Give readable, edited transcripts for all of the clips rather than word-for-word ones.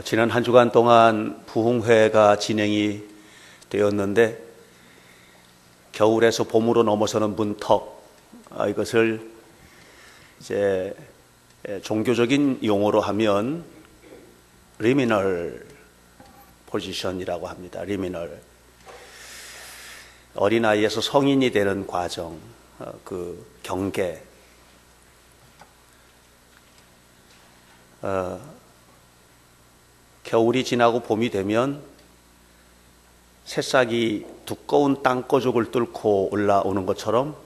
지난 한 주간 동안 부흥회가 진행이 되었는데 겨울에서 봄으로 넘어서는 문턱, 이것을 이제 종교적인 용어로 하면 리미널 포지션이라고 합니다. 리미널. 어린아이에서 성인이 되는 과정, 그 경계. 겨울이 지나고 봄이 되면 새싹이 두꺼운 땅거죽을 뚫고 올라오는 것처럼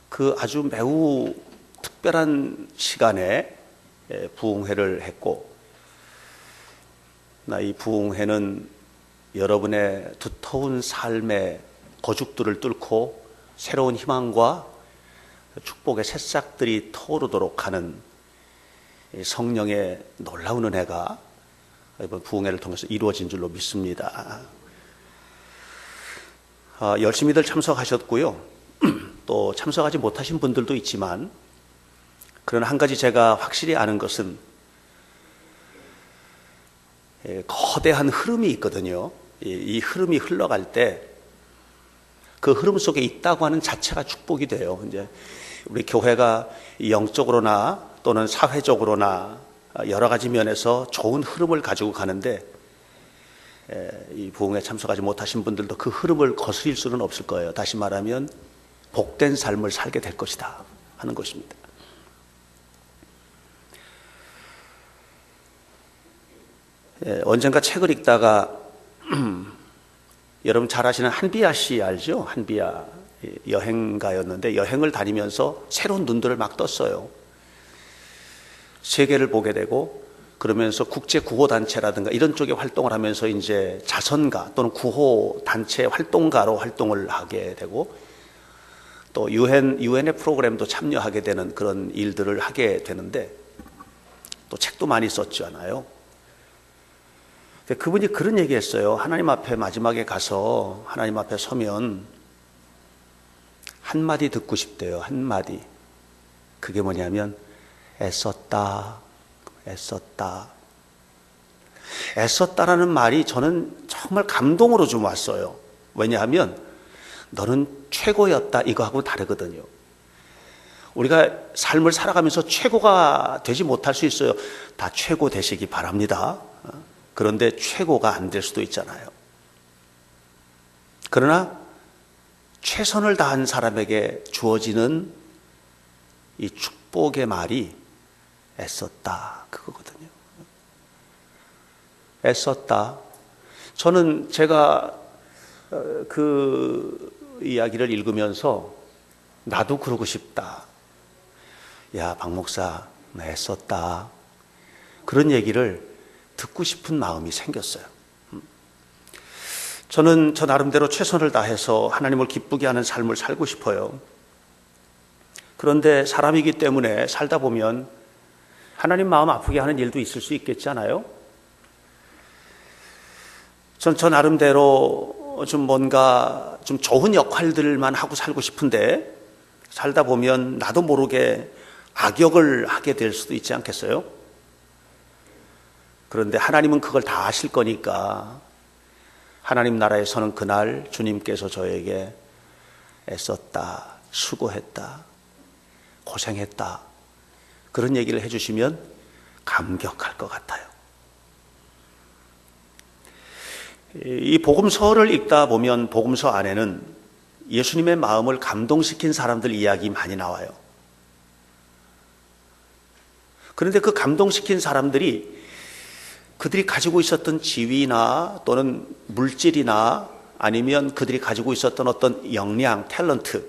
그 아주 매우 특별한 시간에 부흥회를 했고, 이 부흥회는 여러분의 두터운 삶의 거죽들을 뚫고 새로운 희망과 축복의 새싹들이 터오르도록 하는 성령의 놀라운 은혜가 이번 부흥회를 통해서 이루어진 줄로 믿습니다. 열심히들 참석하셨고요. 또 참석하지 못하신 분들도 있지만, 그러나 한 가지 제가 확실히 아는 것은 거대한 흐름이 있거든요. 이 흐름이 흘러갈 때 그 흐름 속에 있다고 하는 자체가 축복이 돼요. 이제 우리 교회가 영적으로나 또는 사회적으로나 여러 가지 면에서 좋은 흐름을 가지고 가는데, 이 부흥에 참석하지 못하신 분들도 그 흐름을 거스릴 수는 없을 거예요. 다시 말하면 복된 삶을 살게 될 것이다 하는 것입니다. 언젠가 책을 읽다가 여러분 잘 아시는 한비아 씨 알죠? 한비아 여행가였는데 여행을 다니면서 새로운 눈들을 막 떴어요. 세계를 보게 되고, 그러면서 국제 구호 단체라든가 이런 쪽에 활동을 하면서 이제 자선가 또는 구호 단체 활동가로 활동을 하게 되고, 또 유엔의 프로그램도 참여하게 되는 그런 일들을 하게 되는데, 또 책도 많이 썼잖아요. 그분이 그런 얘기했어요. 하나님 앞에 마지막에 가서 하나님 앞에 서면 한마디 듣고 싶대요. 한마디. 그게 뭐냐면 애썼다, 애썼다. 애썼다라는 말이 저는 정말 감동으로 좀 왔어요. 왜냐하면 너는 최고였다 이거하고 다르거든요. 우리가 삶을 살아가면서 최고가 되지 못할 수 있어요. 다 최고 되시기 바랍니다. 그런데 최고가 안 될 수도 있잖아요. 그러나 최선을 다한 사람에게 주어지는 이 축복의 말이 애썼다 그거거든요. 애썼다. 저는 제가 그 이야기를 읽으면서 나도 그러고 싶다. 야, 박 목사, 나 애썼다. 그런 얘기를 듣고 싶은 마음이 생겼어요. 저는 저 나름대로 최선을 다해서 하나님을 기쁘게 하는 삶을 살고 싶어요. 그런데 사람이기 때문에 살다 보면 하나님 마음 아프게 하는 일도 있을 수 있겠잖아요. 전 저 나름대로 좀 뭔가 좀 좋은 역할들만 하고 살고 싶은데, 살다 보면 나도 모르게 악역을 하게 될 수도 있지 않겠어요? 그런데 하나님은 그걸 다 아실 거니까 하나님 나라에 서는 그날 주님께서 저에게 애썼다, 수고했다, 고생했다 그런 얘기를 해주시면 감격할 것 같아요. 이 복음서를 읽다 보면 복음서 안에는 예수님의 마음을 감동시킨 사람들 이야기 많이 나와요. 그런데 그 감동시킨 사람들이 그들이 가지고 있었던 지위나 또는 물질이나 아니면 그들이 가지고 있었던 어떤 역량, 탤런트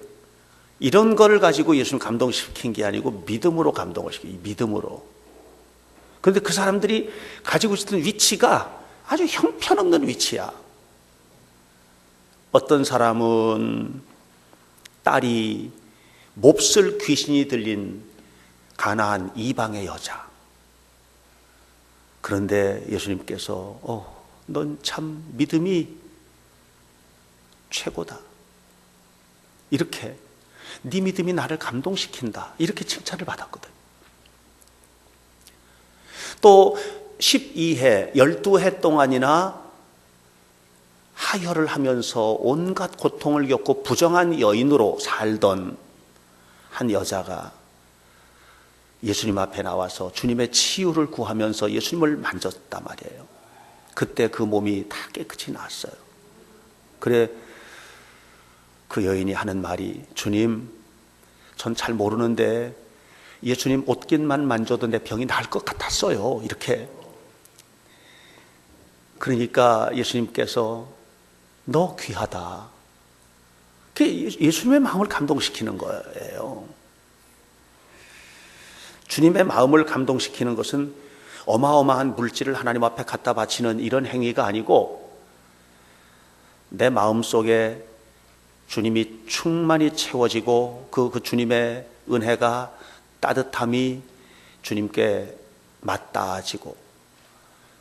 이런 거를 가지고 예수님 감동시킨 게 아니고 믿음으로 감동을 시켜요. 믿음으로. 그런데 그 사람들이 가지고 있었던 위치가 아주 형편없는 위치야. 어떤 사람은 딸이 몹쓸 귀신이 들린 가나안 이방의 여자. 그런데 예수님께서 넌 참 믿음이 최고다. 이렇게 네 믿음이 나를 감동시킨다. 이렇게 칭찬을 받았거든. 또 12해, 12해 동안이나 하혈을 하면서 온갖 고통을 겪고 부정한 여인으로 살던 한 여자가 예수님 앞에 나와서 주님의 치유를 구하면서 예수님을 만졌단 말이에요. 그때 그 몸이 다 깨끗이 나았어요. 그래 그 여인이 하는 말이, 주님, 전 잘 모르는데 예수님 옷깃만 만져도 내 병이 나을 것 같았어요. 이렇게. 그러니까 예수님께서 너 귀하다. 그게 예수님의 마음을 감동시키는 거예요. 주님의 마음을 감동시키는 것은 어마어마한 물질을 하나님 앞에 갖다 바치는 이런 행위가 아니고, 내 마음 속에 주님이 충만히 채워지고 그 주님의 은혜가, 따뜻함이 주님께 맞닿아지고,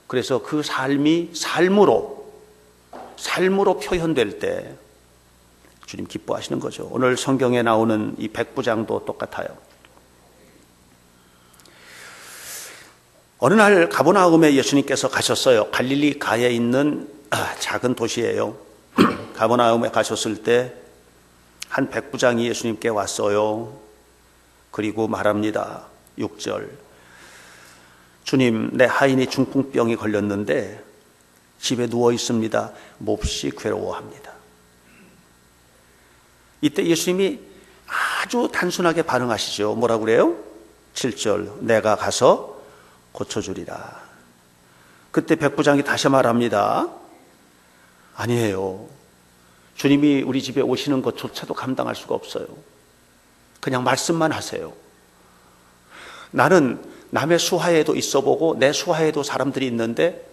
그래서 그 삶이 삶으로 표현될 때 주님 기뻐하시는 거죠. 오늘 성경에 나오는 이 백부장도 똑같아요. 어느 날 가버나움에 예수님께서 가셨어요. 갈릴리 가에 있는 작은 도시예요. 가버나움에 가셨을 때 한 백부장이 예수님께 왔어요. 그리고 말합니다. 6절, 주님, 내 하인이 중풍병이 걸렸는데 집에 누워 있습니다. 몹시 괴로워합니다. 이때 예수님이 아주 단순하게 반응하시죠. 뭐라고 그래요? 7절, 내가 가서 고쳐주리라. 그때 백부장이 다시 말합니다. 아니에요. 주님이 우리 집에 오시는 것조차도 감당할 수가 없어요. 그냥 말씀만 하세요. 나는 남의 수하에도 있어보고 내 수하에도 사람들이 있는데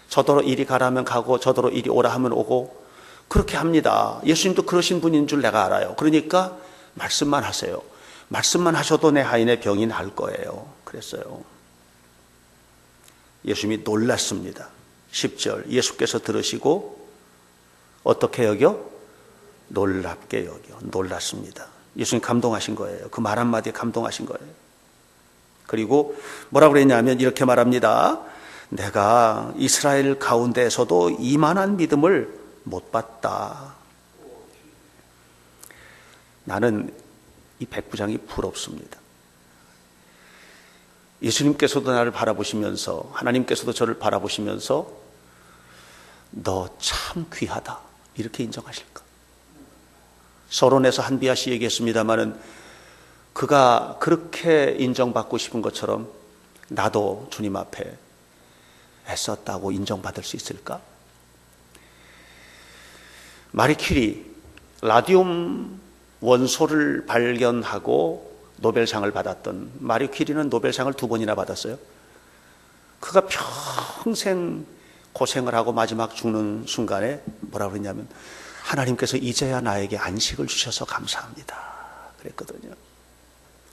저더러 이리 가라면 가고 저더러 이리 오라 하면 오고 그렇게 합니다. 예수님도 그러신 분인 줄 내가 알아요. 그러니까 말씀만 하세요. 말씀만 하셔도 내 하인의 병이 나을 거예요. 그랬어요. 예수님이 놀랐습니다. 10절, 예수께서 들으시고 어떻게 여겨? 놀랍게 여겨. 놀랐습니다. 예수님 감동하신 거예요. 그 말 한마디에 감동하신 거예요. 그리고 뭐라고 그랬냐면 이렇게 말합니다. 내가 이스라엘 가운데에서도 이만한 믿음을 못 봤다. 나는 이 백부장이 부럽습니다. 예수님께서도 나를 바라보시면서, 하나님께서도 저를 바라보시면서 너 참 귀하다 이렇게 인정하실까? 서론에서 한비아 씨 얘기했습니다마는 그가 그렇게 인정받고 싶은 것처럼 나도 주님 앞에 애썼다고 인정받을 수 있을까? 마리 큐리, 라디움 원소를 발견하고 노벨상을 받았던 마리 큐리는 노벨상을 2번이나 받았어요. 그가 평생 고생을 하고 마지막 죽는 순간에 뭐라고 그랬냐면 하나님께서 이제야 나에게 안식을 주셔서 감사합니다 그랬거든요.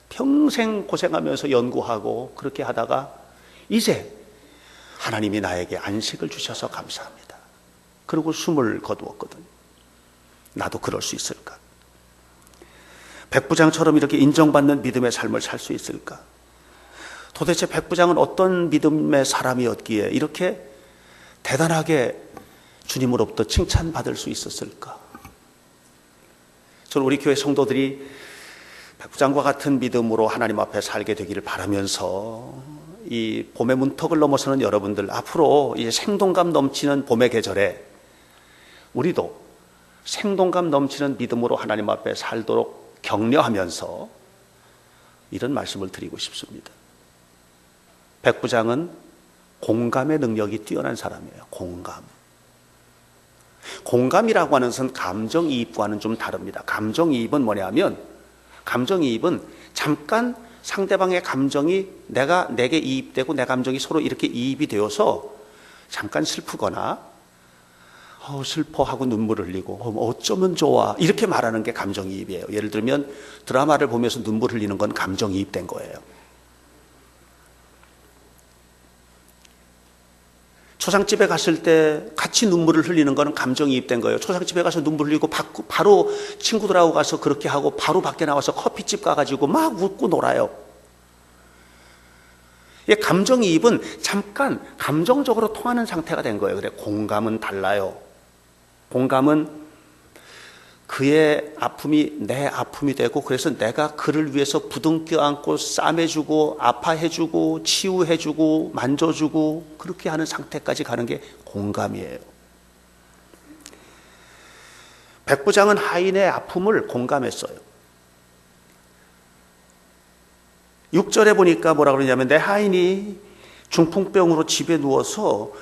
평생 고생하면서 연구하고 그렇게 하다가 이제 하나님이 나에게 안식을 주셔서 감사합니다. 그리고 숨을 거두었거든요. 나도 그럴 수 있을까? 백부장처럼 이렇게 인정받는 믿음의 삶을 살 수 있을까? 도대체 백부장은 어떤 믿음의 사람이었기에 이렇게 대단하게 주님으로부터 칭찬받을 수 있었을까? 저는 우리 교회 성도들이 백부장과 같은 믿음으로 하나님 앞에 살게 되기를 바라면서 이 봄의 문턱을 넘어서는 여러분들, 앞으로 이제 생동감 넘치는 봄의 계절에 우리도 생동감 넘치는 믿음으로 하나님 앞에 살도록 격려하면서 이런 말씀을 드리고 싶습니다. 백부장은 공감의 능력이 뛰어난 사람이에요. 공감이라고 하는 것은 감정이입과는 좀 다릅니다. 감정이입은 뭐냐면, 감정이입은 잠깐 상대방의 감정이 내게 이입되고 내 감정이 서로 이렇게 이입이 되어서 잠깐 슬프거나 슬퍼하고 눈물을 흘리고 어쩌면 좋아 이렇게 말하는 게 감정이입이에요. 예를 들면 드라마를 보면서 눈물 흘리는 건 감정이입된 거예요. 초상집에 갔을 때 같이 눈물을 흘리는 거는 감정이입된 거예요. 초상집에 가서 눈물 흘리고 바로 친구들하고 가서 그렇게 하고 바로 밖에 나와서 커피집 가가지고 막 웃고 놀아요. 이 감정이입은 잠깐 감정적으로 통하는 상태가 된 거예요. 그래, 공감은 달라요. 공감은 그의 아픔이 내 아픔이 되고, 그래서 내가 그를 위해서 부둥켜 안고 싸매주고 아파해주고 치유해주고 만져주고 그렇게 하는 상태까지 가는 게 공감이에요. 백부장은 하인의 아픔을 공감했어요. 6절에 보니까 뭐라 그러냐면, 내 하인이 중풍병으로 집에 누워서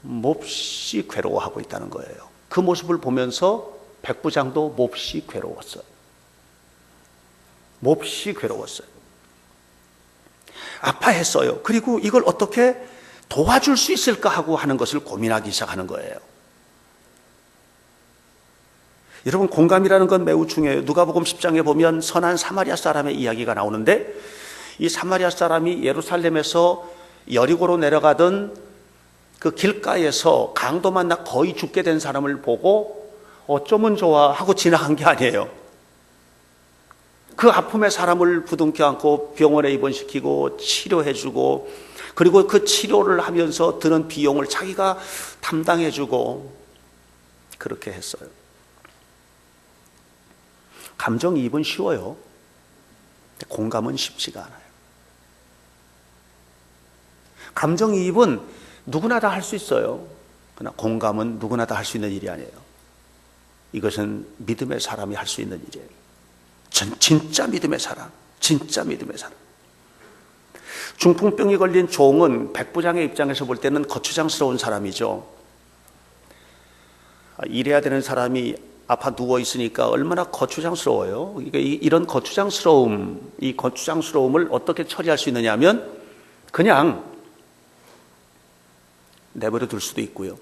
몹시 괴로워하고 있다는 거예요. 그 모습을 보면서 백부장도 몹시 괴로웠어요. 몹시 괴로웠어요. 아파했어요. 그리고 이걸 어떻게 도와줄 수 있을까 하고 하는 것을 고민하기 시작하는 거예요. 여러분, 공감이라는 건 매우 중요해요. 누가복음 10장에 보면 선한 사마리아 사람의 이야기가 나오는데, 이 사마리아 사람이 예루살렘에서 여리고로 내려가던 그 길가에서 강도 만나 거의 죽게 된 사람을 보고 어쩌면 좋아 하고 지나간 게 아니에요. 그 아픔의 사람을 부둥켜 안고 병원에 입원시키고 치료해주고, 그리고 그 치료를 하면서 드는 비용을 자기가 담당해주고 그렇게 했어요. 감정이입은 쉬워요. 공감은 쉽지가 않아요. 감정이입은 누구나 다 할 수 있어요. 그러나 공감은 누구나 다 할 수 있는 일이 아니에요. 이것은 믿음의 사람이 할 수 있는 일이에요. 진짜 믿음의 사람, 진짜 믿음의 사람. 중풍병이 걸린 종은 백부장의 입장에서 볼 때는 거추장스러운 사람이죠. 일해야 되는 사람이 아파 누워 있으니까 얼마나 거추장스러워요. 그러니까 이런 이 거추장스러움을 어떻게 처리할 수 있느냐 하면 그냥 내버려 둘 수도 있고요.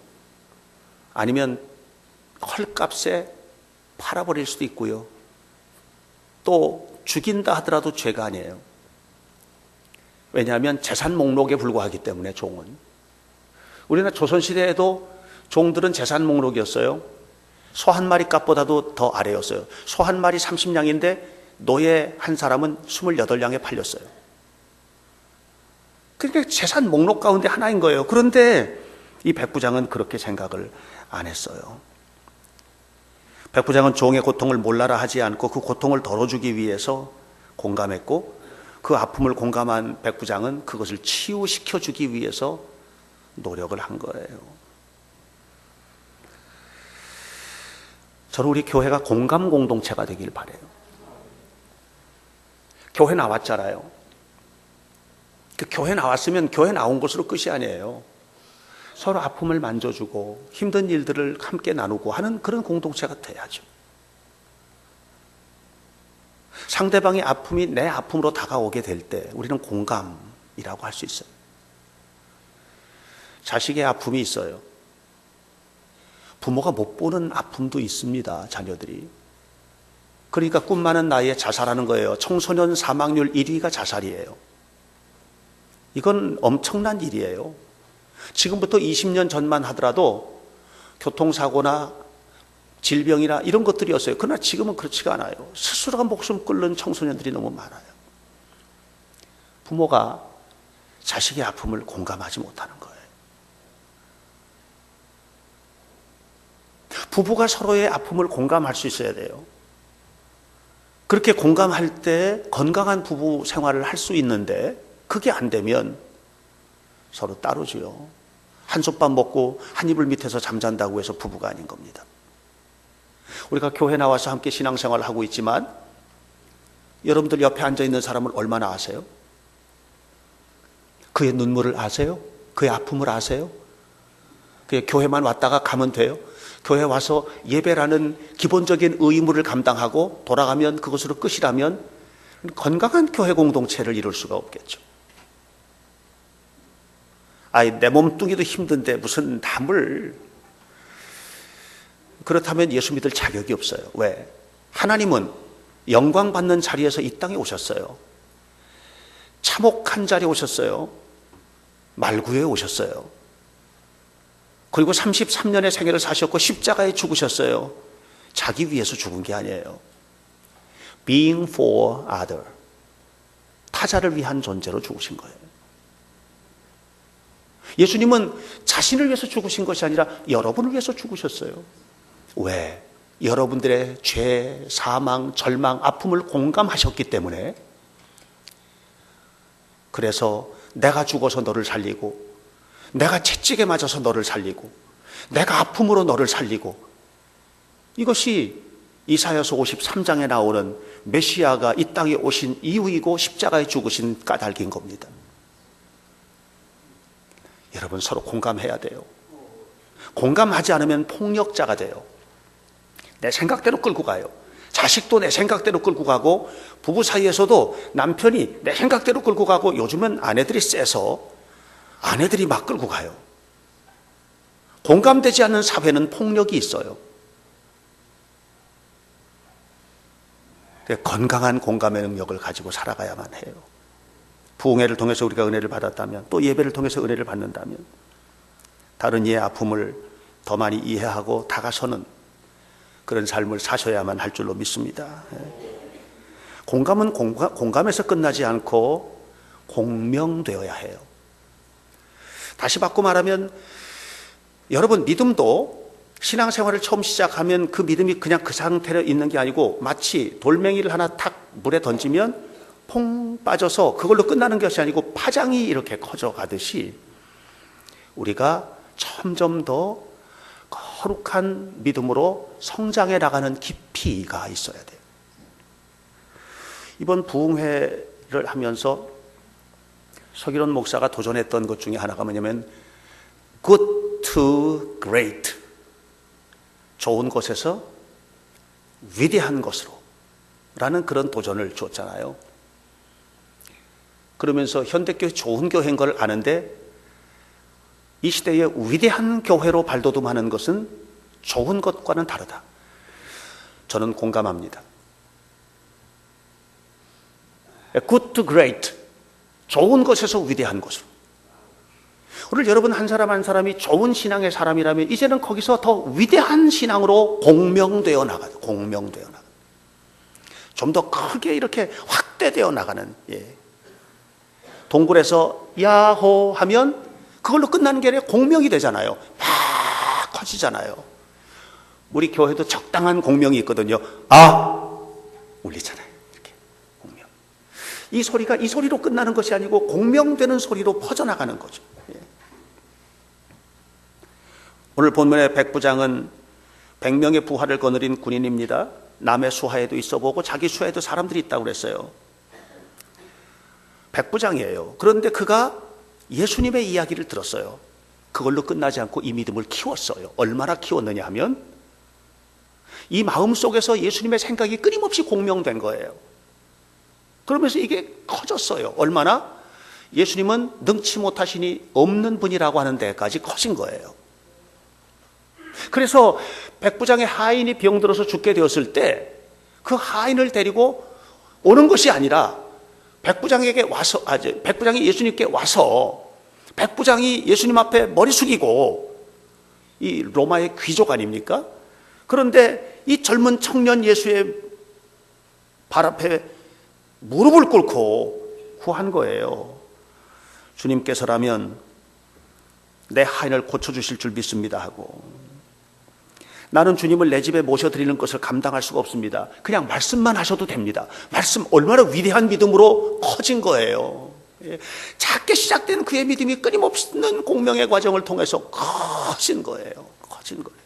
아니면 헐값에 팔아버릴 수도 있고요. 또 죽인다 하더라도 죄가 아니에요. 왜냐하면 재산 목록에 불과하기 때문에 종은. 우리나라 조선시대에도 종들은 재산 목록이었어요. 소 한 마리 값보다도 더 아래였어요. 소 한 마리 30냥인데 노예 한 사람은 28냥에 팔렸어요. 그러니까 재산 목록 가운데 하나인 거예요. 그런데 이 백부장은 그렇게 생각을 안 했어요. 백부장은 종의 고통을 몰라라 하지 않고 그 고통을 덜어주기 위해서 공감했고, 그 아픔을 공감한 백부장은 그것을 치유시켜주기 위해서 노력을 한 거예요. 저는 우리 교회가 공감 공동체가 되길 바라요. 교회 나왔잖아요. 그 교회 나왔으면 교회 나온 것으로 끝이 아니에요. 서로 아픔을 만져주고 힘든 일들을 함께 나누고 하는 그런 공동체가 돼야죠. 상대방의 아픔이 내 아픔으로 다가오게 될 때 우리는 공감이라고 할 수 있어요. 자식의 아픔이 있어요. 부모가 못 보는 아픔도 있습니다, 자녀들이. 그러니까 꿈 많은 나이에 자살하는 거예요. 청소년 사망률 1위가 자살이에요. 이건 엄청난 일이에요. 지금부터 20년 전만 하더라도 교통사고나 질병이나 이런 것들이었어요. 그러나 지금은 그렇지가 않아요. 스스로가 목숨 끊는 청소년들이 너무 많아요. 부모가 자식의 아픔을 공감하지 못하는 거예요. 부부가 서로의 아픔을 공감할 수 있어야 돼요. 그렇게 공감할 때 건강한 부부 생활을 할 수 있는데, 그게 안 되면 서로 따로지요. 한솥밥 먹고 한 이불 밑에서 잠잔다고 해서 부부가 아닌 겁니다. 우리가 교회 나와서 함께 신앙생활을 하고 있지만 여러분들 옆에 앉아있는 사람을 얼마나 아세요? 그의 눈물을 아세요? 그의 아픔을 아세요? 그의 교회만 왔다가 가면 돼요? 교회 와서 예배라는 기본적인 의무를 감당하고 돌아가면 그것으로 끝이라면 건강한 교회 공동체를 이룰 수가 없겠죠. 내 몸뚱이도 힘든데 무슨 남을. 그렇다면 예수 믿을 자격이 없어요. 왜? 하나님은 영광 받는 자리에서 이 땅에 오셨어요. 참혹한 자리에 오셨어요. 말구에 오셨어요. 그리고 33년의 생애를 사셨고 십자가에 죽으셨어요. 자기 위해서 죽은 게 아니에요. Being for other. 타자를 위한 존재로 죽으신 거예요. 예수님은 자신을 위해서 죽으신 것이 아니라 여러분을 위해서 죽으셨어요. 왜? 여러분들의 죄, 사망, 절망, 아픔을 공감하셨기 때문에. 그래서 내가 죽어서 너를 살리고, 내가 채찍에 맞아서 너를 살리고, 내가 아픔으로 너를 살리고, 이것이 이사야서 53장에 나오는 메시아가 이 땅에 오신 이유이고 십자가에 죽으신 까닭인 겁니다. 여러분, 서로 공감해야 돼요. 공감하지 않으면 폭력자가 돼요. 내 생각대로 끌고 가요. 자식도 내 생각대로 끌고 가고, 부부 사이에서도 남편이 내 생각대로 끌고 가고, 요즘은 아내들이 세서 아내들이 막 끌고 가요. 공감되지 않는 사회는 폭력이 있어요. 건강한 공감의 능력을 가지고 살아가야만 해요. 부흥회를 통해서 우리가 은혜를 받았다면, 또 예배를 통해서 은혜를 받는다면, 다른 이의 아픔을 더 많이 이해하고 다가서는 그런 삶을 사셔야만 할 줄로 믿습니다. 공감은 공감에서 끝나지 않고 공명되어야 해요. 다시 바꿔 말하면, 여러분, 믿음도 신앙생활을 처음 시작하면 그 믿음이 그냥 그 상태로 있는 게 아니고, 마치 돌멩이를 하나 탁 물에 던지면 퐁 빠져서 그걸로 끝나는 것이 아니고 파장이 이렇게 커져가듯이, 우리가 점점 더 거룩한 믿음으로 성장해 나가는 깊이가 있어야 돼요. 이번 부흥회를 하면서 서기론 목사가 도전했던 것 중에 하나가 뭐냐면 good to great, 좋은 것에서 위대한 것으로 라는 그런 도전을 줬잖아요. 그러면서 현대교회 좋은 교회인 걸 아는데, 이 시대에 위대한 교회로 발돋움하는 것은 좋은 것과는 다르다. 저는 공감합니다. good to great, 좋은 것에서 위대한 것으로. 오늘 여러분 한 사람 한 사람이 좋은 신앙의 사람이라면 이제는 거기서 더 위대한 신앙으로 공명되어 나가요. 공명되어 나가. 좀 더 크게 이렇게 확대되어 나가는. 동굴에서 야호 하면 그걸로 끝나는 게 아니라 공명이 되잖아요. 막 커지잖아요. 우리 교회도 적당한 공명이 있거든요. 울리잖아요. 이렇게 공명. 이 소리가 이 소리로 끝나는 것이 아니고 공명되는 소리로 퍼져나가는 거죠. 오늘 본문의 백부장은 100명의 부하를 거느린 군인입니다. 남의 수하에도 있어보고 자기 수하에도 사람들이 있다고 그랬어요. 백부장이에요. 그런데 그가 예수님의 이야기를 들었어요. 그걸로 끝나지 않고 이 믿음을 키웠어요. 얼마나 키웠느냐 하면, 이 마음속에서 예수님의 생각이 끊임없이 공명된 거예요. 그러면서 이게 커졌어요. 얼마나? 예수님은 능치 못하시니 없는 분이라고 하는 데까지 커진 거예요. 그래서 백부장의 하인이 병들어서 죽게 되었을 때 그 하인을 데리고 오는 것이 아니라 백부장에게 와서, 백부장이 예수님께 와서, 백부장이 예수님 앞에 머리 숙이고, 이 로마의 귀족 아닙니까? 그런데 이 젊은 청년 예수의 발 앞에 무릎을 꿇고 구한 거예요. 주님께서라면 내 하인을 고쳐주실 줄 믿습니다 하고, 나는 주님을 내 집에 모셔드리는 것을 감당할 수가 없습니다. 그냥 말씀만 하셔도 됩니다. 말씀, 얼마나 위대한 믿음으로 커진 거예요. 작게 시작된 그의 믿음이 끊임없는 공명의 과정을 통해서 커진 거예요. 커진 거예요.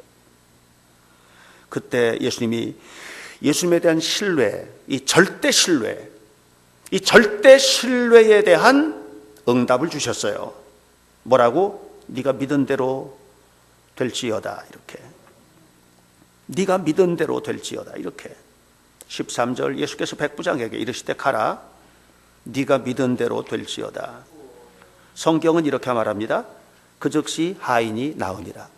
그때 예수님이 예수님에 대한 신뢰, 이 절대 신뢰, 이 절대 신뢰에 대한 응답을 주셨어요. 뭐라고? 네가 믿은 대로 될지어다. 이렇게. 네가 믿은 대로 될지어다. 이렇게. 13절 예수께서 백부장에게 이르시되 가라. 네가 믿은 대로 될지어다. 성경은 이렇게 말합니다. 그 즉시 하인이 나으니라.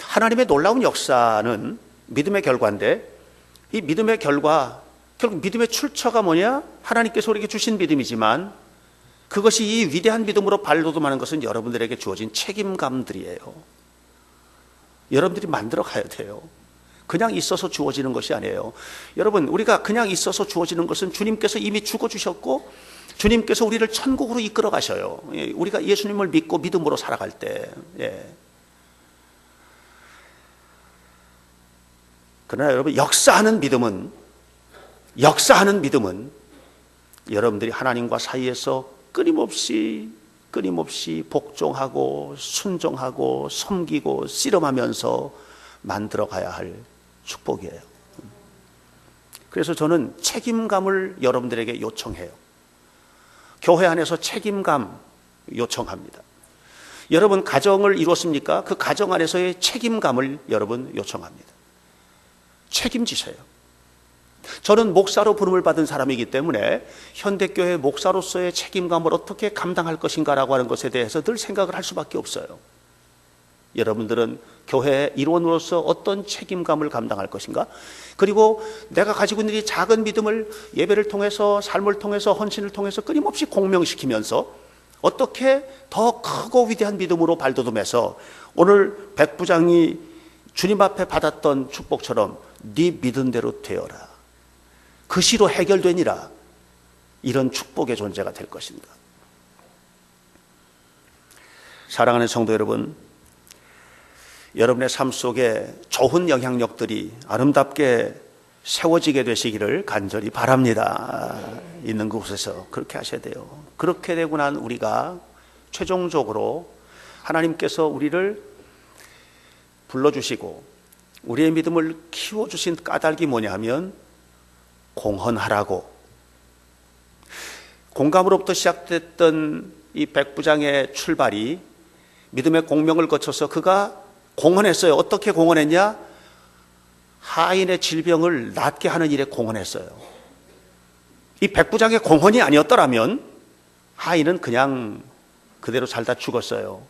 하나님의 놀라운 역사는 믿음의 결과인데, 이 믿음의 결과, 결국 믿음의 출처가 뭐냐? 하나님께서 우리에게 주신 믿음이지만 그것이 이 위대한 믿음으로 발돋움하는 것은 여러분들에게 주어진 책임감들이에요. 여러분들이 만들어 가야 돼요. 그냥 있어서 주어지는 것이 아니에요. 여러분, 우리가 그냥 있어서 주어지는 것은 주님께서 이미 죽어주셨고 주님께서 우리를 천국으로 이끌어 가셔요. 우리가 예수님을 믿고 믿음으로 살아갈 때. 그러나 여러분, 역사하는 믿음은 여러분들이 하나님과 사이에서 끊임없이 복종하고 순종하고 섬기고 씨름하면서 만들어가야 할 축복이에요. 그래서 저는 책임감을 여러분들에게 요청해요. 교회 안에서 책임감 요청합니다. 여러분 가정을 이뤘습니까? 그 가정 안에서의 책임감을 여러분 요청합니다. 책임지세요. 저는 목사로 부름을 받은 사람이기 때문에 현대교회 목사로서의 책임감을 어떻게 감당할 것인가라고 하는 것에 대해서 늘 생각을 할 수밖에 없어요. 여러분들은 교회의 일원으로서 어떤 책임감을 감당할 것인가? 그리고 내가 가지고 있는 이 작은 믿음을 예배를 통해서, 삶을 통해서, 헌신을 통해서 끊임없이 공명시키면서 어떻게 더 크고 위대한 믿음으로 발돋움해서 오늘 백부장이 주님 앞에 받았던 축복처럼 네 믿은 대로 되어라, 그 시로 해결되니라, 이런 축복의 존재가 될 것인가? 사랑하는 성도 여러분, 여러분의 삶 속에 좋은 영향력들이 아름답게 세워지게 되시기를 간절히 바랍니다. 있는 그곳에서 그렇게 하셔야 돼요. 그렇게 되고 난 우리가 최종적으로 하나님께서 우리를 불러주시고 우리의 믿음을 키워주신 까닭이 뭐냐 하면 공헌하라고. 공감으로부터 시작됐던 이 백부장의 출발이 믿음의 공명을 거쳐서 그가 공헌했어요. 어떻게 공헌했냐? 하인의 질병을 낫게 하는 일에 공헌했어요. 이 백부장의 공헌이 아니었더라면 하인은 그냥 그대로 살다 죽었어요.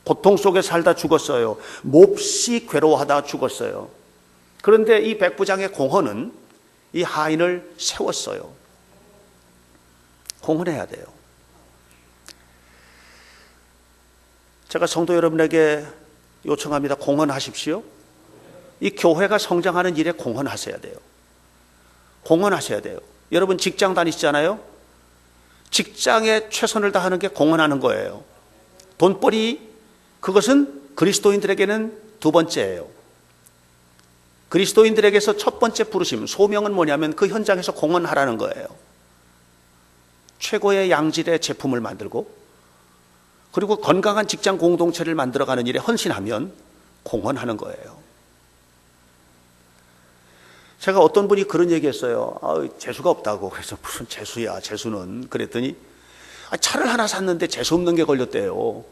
고통 속에 살다 죽었어요. 몹시 괴로워하다 죽었어요. 그런데 이 백부장의 공헌은 이 하인을 세웠어요. 공헌해야 돼요. 제가 성도 여러분에게 요청합니다. 공헌하십시오. 이 교회가 성장하는 일에 공헌하셔야 돼요. 공헌하셔야 돼요. 여러분 직장 다니시잖아요. 직장에 최선을 다하는 게 공헌하는 거예요. 돈벌이, 그것은 그리스도인들에게는 두 번째예요. 그리스도인들에게서 첫 번째 부르심, 소명은 뭐냐면 그 현장에서 공헌하라는 거예요. 최고의 양질의 제품을 만들고 그리고 건강한 직장 공동체를 만들어가는 일에 헌신하면 공헌하는 거예요. 제가 어떤 분이 그런 얘기했어요. 재수가 없다고. 그래서 무슨 재수야, 재수는. 그랬더니 차를 하나 샀는데 재수 없는 게 걸렸대요.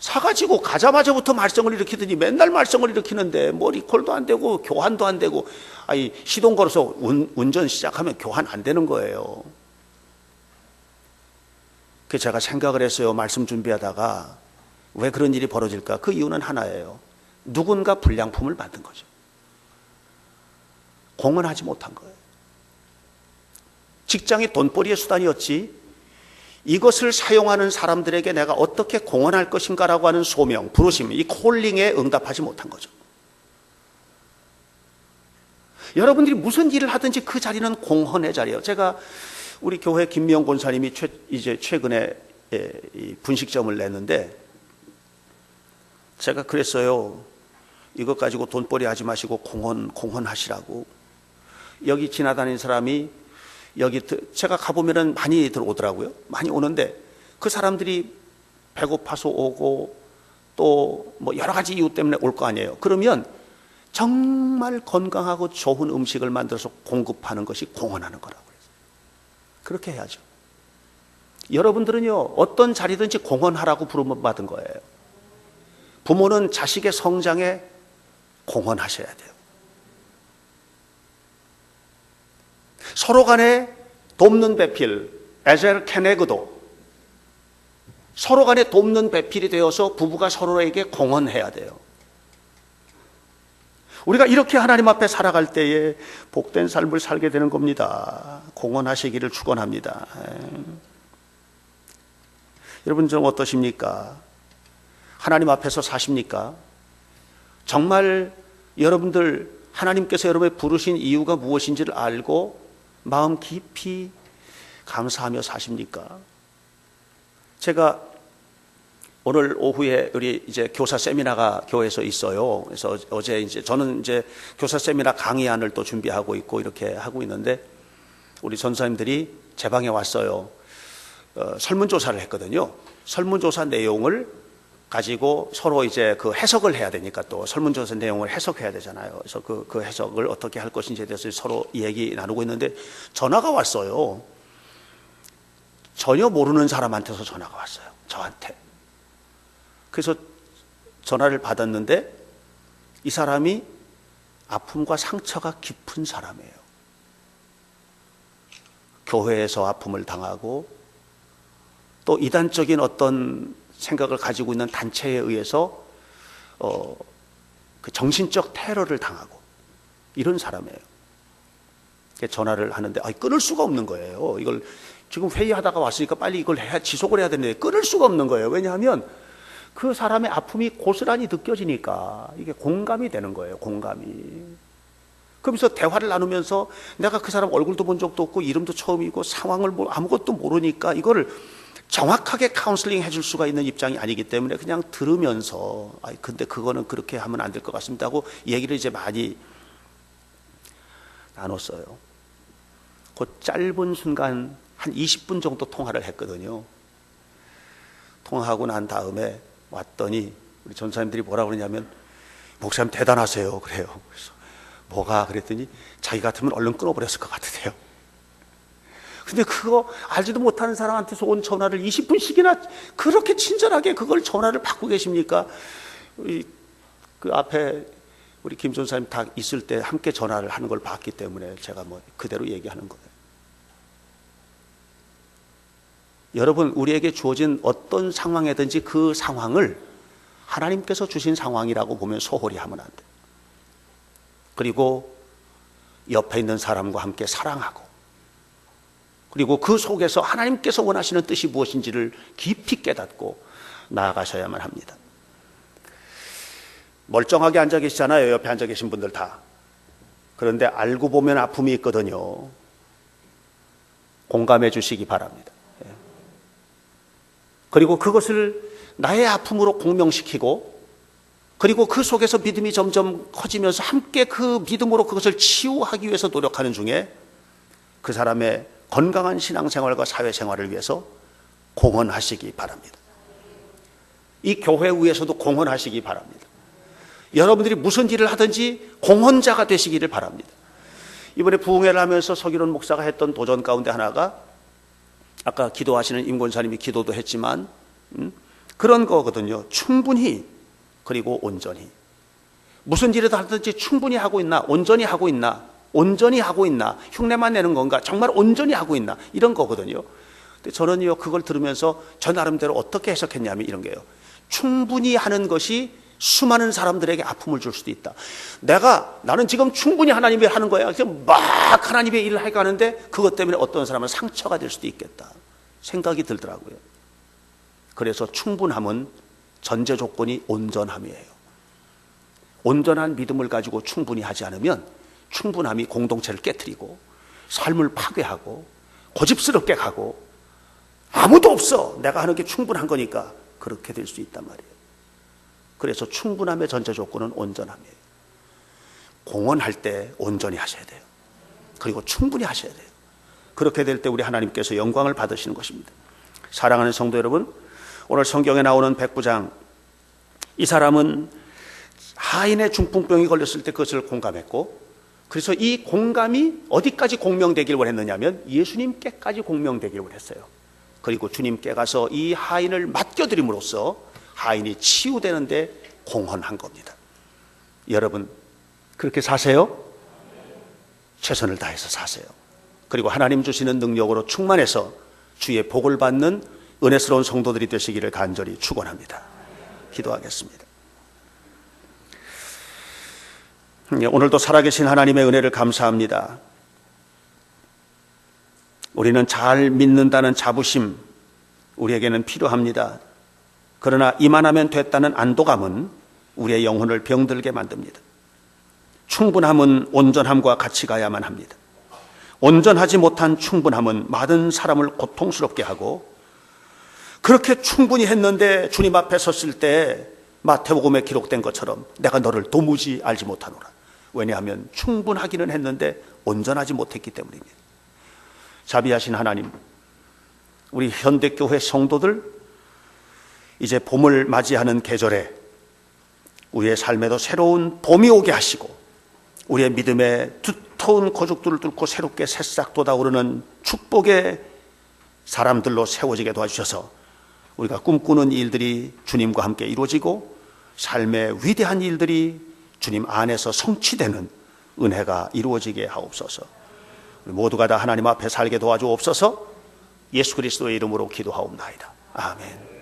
사가지고 가자마자부터 말썽을 일으키더니 맨날 말썽을 일으키는데 뭐 리콜도 안 되고 교환도 안 되고, 시동 걸어서 운전 시작하면 교환 안 되는 거예요. 그래서 제가 생각을 했어요. 말씀 준비하다가 왜 그런 일이 벌어질까? 그 이유는 하나예요. 누군가 불량품을 만든 거죠. 공헌하지 못한 거예요. 직장이 돈벌이의 수단이었지 이것을 사용하는 사람들에게 내가 어떻게 공헌할 것인가라고 하는 소명, 부르심, 이 콜링에 응답하지 못한 거죠. 여러분들이 무슨 일을 하든지 그 자리는 공헌의 자리예요. 제가 우리 교회 김미영 권사님이 이제 최근에 이 분식점을 냈는데 제가 그랬어요. 이것 가지고 돈벌이 하지 마시고 공헌하시라고. 여기 지나다니는 사람이 여기 제가 가보면은 많이 들어오더라고요. 많이 오는데 그 사람들이 배고파서 오고 또 뭐 여러 가지 이유 때문에 올 거 아니에요. 그러면 정말 건강하고 좋은 음식을 만들어서 공급하는 것이 공헌하는 거라고 그래요. 그렇게 해야죠. 여러분들은요, 어떤 자리든지 공헌하라고 부름을 받은 거예요. 부모는 자식의 성장에 공헌하셔야 돼요. 서로 간에 돕는 배필, 에젤 케네그도, 서로 간에 돕는 배필이 되어서 부부가 서로에게 공헌해야 돼요. 우리가 이렇게 하나님 앞에 살아갈 때에 복된 삶을 살게 되는 겁니다. 공헌하시기를 축원합니다. 여러분 좀 어떠십니까? 하나님 앞에서 사십니까? 정말 여러분들 하나님께서 여러분을 부르신 이유가 무엇인지를 알고 마음 깊이 감사하며 사십니까? 제가 오늘 오후에 우리 이제 교사 세미나가 교회에서 있어요. 그래서 어제 이제 저는 이제 교사 세미나 강의안을 또 준비하고 있고 이렇게 하고 있는데 우리 전사님들이 제 방에 왔어요. 설문조사를 했거든요. 설문조사 내용을 가지고 서로 이제 그 해석을 해야 되니까 또 설문조사 내용을 해석해야 되잖아요. 그래서 그 해석을 어떻게 할 것인지에 대해서 서로 얘기 나누고 있는데 전화가 왔어요. 전혀 모르는 사람한테서 전화가 왔어요. 저한테. 그래서 전화를 받았는데 이 사람이 아픔과 상처가 깊은 사람이에요. 교회에서 아픔을 당하고 또 이단적인 어떤 생각을 가지고 있는 단체에 의해서 그 정신적 테러를 당하고 이런 사람이에요. 전화를 하는데 끊을 수가 없는 거예요. 이걸 지금 회의하다가 왔으니까 빨리 이걸 지속을 해야 되는데 끊을 수가 없는 거예요. 왜냐하면 그 사람의 아픔이 고스란히 느껴지니까 이게 공감이 되는 거예요. 공감이. 그러면서 대화를 나누면서 내가 그 사람 얼굴도 본 적도 없고 이름도 처음이고 상황을 아무것도 모르니까 이거를 정확하게 카운슬링 해줄 수가 있는 입장이 아니기 때문에 그냥 들으면서 근데 그거는 그렇게 하면 안 될 것 같습니다 하고 얘기를 이제 많이 나눴어요. 그 짧은 순간 한 20분 정도 통화를 했거든요. 통화하고 난 다음에 왔더니 우리 전사님들이 뭐라 그러냐면 목사님 대단하세요 그래요. 그래서 뭐가 그랬더니 자기 같으면 얼른 끊어버렸을 것 같으세요. 근데 그거 알지도 못하는 사람한테서 온 전화를 20분씩이나 그렇게 친절하게 그걸 전화를 받고 계십니까? 그 앞에 우리 김 전사님 다 있을 때 함께 전화를 하는 걸 봤기 때문에 제가 뭐 그대로 얘기하는 거예요. 여러분, 우리에게 주어진 어떤 상황이든지 그 상황을 하나님께서 주신 상황이라고 보면 소홀히 하면 안 돼요. 그리고 옆에 있는 사람과 함께 사랑하고, 그리고 그 속에서 하나님께서 원하시는 뜻이 무엇인지를 깊이 깨닫고 나아가셔야만 합니다. 멀쩡하게 앉아 계시잖아요. 옆에 앉아 계신 분들 다. 그런데 알고 보면 아픔이 있거든요. 공감해 주시기 바랍니다. 그리고 그것을 나의 아픔으로 공명시키고, 그리고 그 속에서 믿음이 점점 커지면서 함께 그 믿음으로 그것을 치유하기 위해서 노력하는 중에 그 사람의 건강한 신앙생활과 사회생활을 위해서 공헌하시기 바랍니다. 이 교회 위에서도 공헌하시기 바랍니다. 여러분들이 무슨 일을 하든지 공헌자가 되시기를 바랍니다. 이번에 부흥회를 하면서 서기론 목사가 했던 도전 가운데 하나가 아까 기도하시는 임 권사님이 기도도 했지만 그런 거거든요. 충분히, 그리고 온전히. 무슨 일을 하든지 충분히 하고 있나, 온전히 하고 있나, 온전히 하고 있나, 흉내만 내는 건가, 정말 온전히 하고 있나, 이런 거거든요. 근데 저는요, 그걸 들으면서 저 나름대로 어떻게 해석했냐면 이런 게요. 충분히 하는 것이 수많은 사람들에게 아픔을 줄 수도 있다. 나는 지금 충분히 하나님의 하는 거야. 지금 막 하나님의 일을 해가는데 그것 때문에 어떤 사람은 상처가 될 수도 있겠다 생각이 들더라고요. 그래서 충분함은 전제 조건이 온전함이에요. 온전한 믿음을 가지고 충분히 하지 않으면 충분함이 공동체를 깨트리고 삶을 파괴하고 고집스럽게 가고 아무도 없어, 내가 하는 게 충분한 거니까, 그렇게 될 수 있단 말이에요. 그래서 충분함의 전제 조건은 온전함이에요. 공헌할 때 온전히 하셔야 돼요. 그리고 충분히 하셔야 돼요. 그렇게 될 때 우리 하나님께서 영광을 받으시는 것입니다. 사랑하는 성도 여러분, 오늘 성경에 나오는 백부장, 이 사람은 하인의 중풍병이 걸렸을 때 그것을 공감했고, 그래서 이 공감이 어디까지 공명되길 원했느냐면 예수님께까지 공명되길 원했어요. 그리고 주님께 가서 이 하인을 맡겨드림으로써 하인이 치유되는데 공헌한 겁니다. 여러분, 그렇게 사세요? 최선을 다해서 사세요. 그리고 하나님 주시는 능력으로 충만해서 주의 복을 받는 은혜스러운 성도들이 되시기를 간절히 축원합니다. 기도하겠습니다. 오늘도 살아계신 하나님의 은혜를 감사합니다. 우리는 잘 믿는다는 자부심, 우리에게는 필요합니다. 그러나 이만하면 됐다는 안도감은 우리의 영혼을 병들게 만듭니다. 충분함은 온전함과 같이 가야만 합니다. 온전하지 못한 충분함은 많은 사람을 고통스럽게 하고, 그렇게 충분히 했는데 주님 앞에 섰을 때 마태복음에 기록된 것처럼 내가 너를 도무지 알지 못하노라. 왜냐하면 충분하기는 했는데 온전하지 못했기 때문입니다. 자비하신 하나님, 우리 현대교회 성도들 이제 봄을 맞이하는 계절에 우리의 삶에도 새로운 봄이 오게 하시고, 우리의 믿음의 두터운 거죽들을 뚫고 새롭게 새싹 돋아오르는 축복의 사람들로 세워지게 도와주셔서 우리가 꿈꾸는 일들이 주님과 함께 이루어지고 삶의 위대한 일들이 주님 안에서 성취되는 은혜가 이루어지게 하옵소서. 우리 모두가 다 하나님 앞에 살게 도와주옵소서. 예수 그리스도의 이름으로 기도하옵나이다. 아멘.